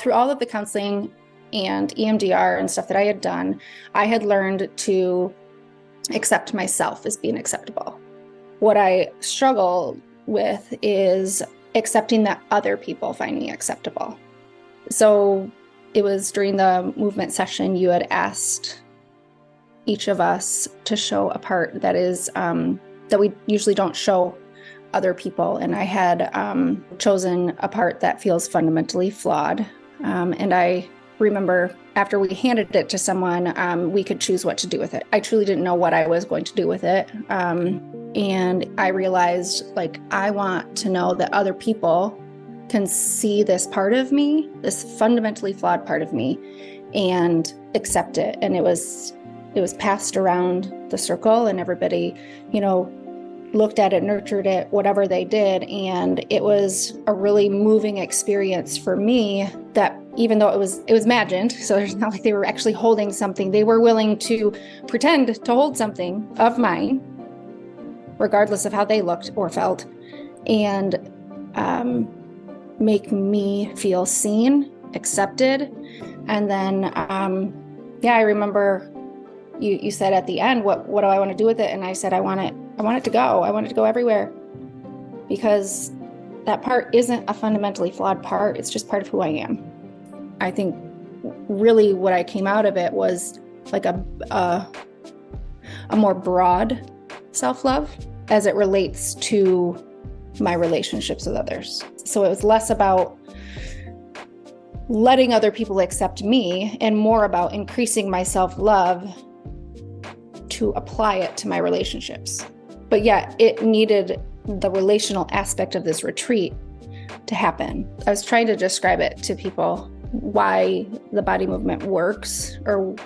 Through all of the counseling and EMDR and stuff that I had done, I had learned to accept myself as being acceptable. What I struggle with is accepting that other people find me acceptable. So it was during the movement session, you had asked each of us to show a part that is that we usually don't show other people. And I had chosen a part that feels fundamentally flawed. And I remember after we handed it to someone, we could choose what to do with it. I truly didn't know what I was going to do with it. And I realized, like, I want to know that other people can see this part of me, this fundamentally flawed part of me, and accept it. And it was passed around the circle, and everybody, looked at it, nurtured it, whatever they did. And it was a really moving experience for me, that even though it was imagined, so it's not like they were actually holding something, they were willing to pretend to hold something of mine, regardless of how they looked or felt, and make me feel seen, accepted. And then, I remember you said at the end, what do I want to do with it? And I said, I want it to go. I want it to go everywhere, because that part isn't a fundamentally flawed part. It's just part of who I am. I think really what I came out of it was like a more broad self-love as it relates to my relationships with others. So it was less about letting other people accept me and more about increasing my self-love to apply it to my relationships. But yeah, it needed the relational aspect of this retreat to happen. I was trying to describe it to people, why the body movement works, or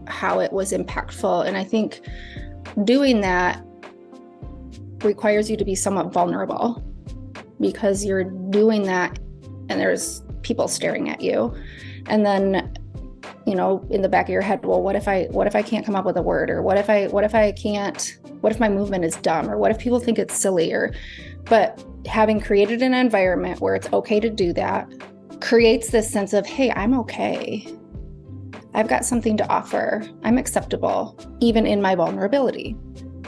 how it was impactful. And I think doing that requires you to be somewhat vulnerable, because you're doing that and there's people staring at you. And then, in the back of your head, well, what if I can't come up with a word? Or what if my movement is dumb? Or what if people think it's silly? But having created an environment where it's okay to do that creates this sense of, hey, I'm okay. I've got something to offer. I'm acceptable, even in my vulnerability.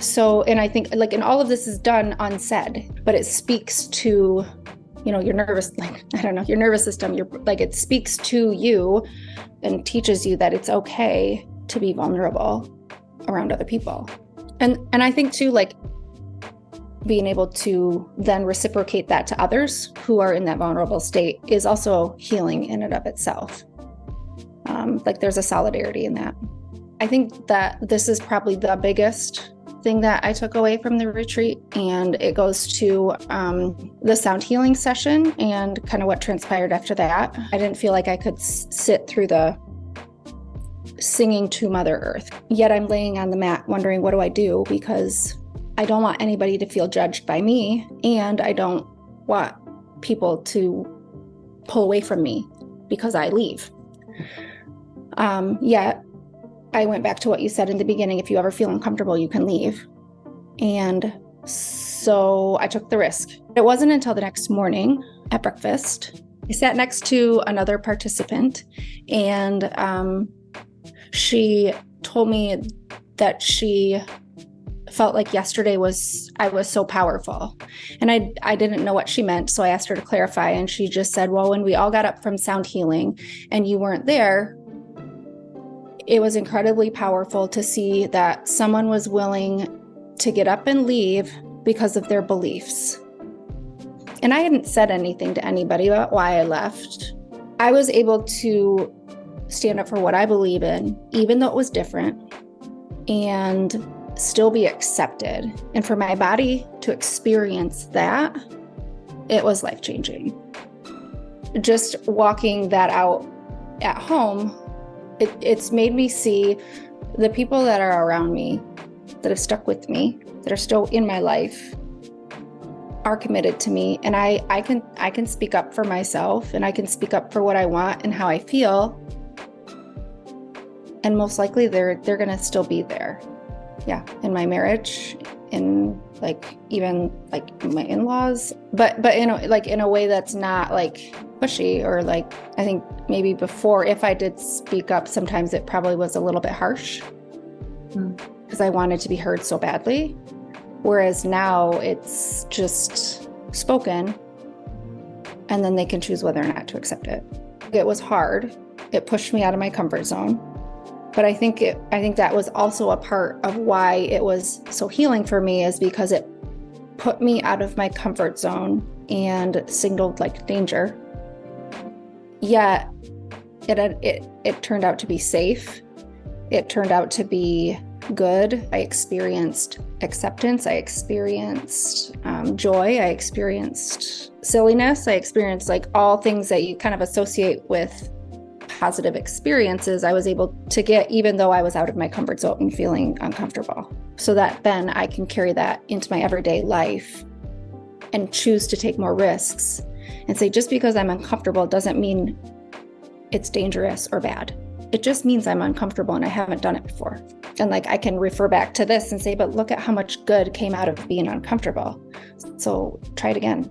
So, and I think and all of this is done unsaid, but it speaks to, your nervous, your nervous system, it speaks to you and teaches you that it's okay to be vulnerable around other people. And I think too, being able to then reciprocate that to others who are in that vulnerable state is also healing in and of itself. There's a solidarity in that. I think that this is probably the biggest thing that I took away from the retreat, and it goes to the sound healing session and kind of what transpired after that. I didn't feel like I could sit through the singing to Mother Earth. Yet I'm laying on the mat wondering, what do I do? Because I don't want anybody to feel judged by me, and I don't want people to pull away from me because I leave. Yet I went back to what you said in the beginning: if you ever feel uncomfortable, you can leave. And so I took the risk. It wasn't until the next morning at breakfast, I sat next to another participant, and she told me that she felt like yesterday I was so powerful. And I didn't know what she meant, so I asked her to clarify, and she just said, well, when we all got up from sound healing and you weren't there, it was incredibly powerful to see that someone was willing to get up and leave because of their beliefs. And I hadn't said anything to anybody about why I left. I was able to stand up for what I believe in, even though it was different, and still be accepted. And for my body to experience that, it was life-changing. Just walking that out at home, it's made me see the people that are around me, that have stuck with me, that are still in my life, are committed to me. And I can speak up for myself, and I can speak up for what I want and how I feel. And most likely they're going to still be there. Yeah, in my marriage, in like even like my in-laws, but in a way that's not like pushy, or like, I think maybe before, if I did speak up, sometimes it probably was a little bit harsh because I wanted to be heard so badly. Whereas now it's just spoken, and then they can choose whether or not to accept it. It was hard. It pushed me out of my comfort zone. But I think that was also a part of why it was so healing for me, is because it put me out of my comfort zone and signaled like danger. Yet it turned out to be safe. It turned out to be good. I experienced acceptance. I experienced joy. I experienced silliness. I experienced like all things that you kind of associate with positive experiences. I was able to get, even though I was out of my comfort zone and feeling uncomfortable, so that then I can carry that into my everyday life and choose to take more risks and say, just because I'm uncomfortable doesn't mean it's dangerous or bad. It just means I'm uncomfortable and I haven't done it before. And like, I can refer back to this and say, but look at how much good came out of being uncomfortable. So try it again.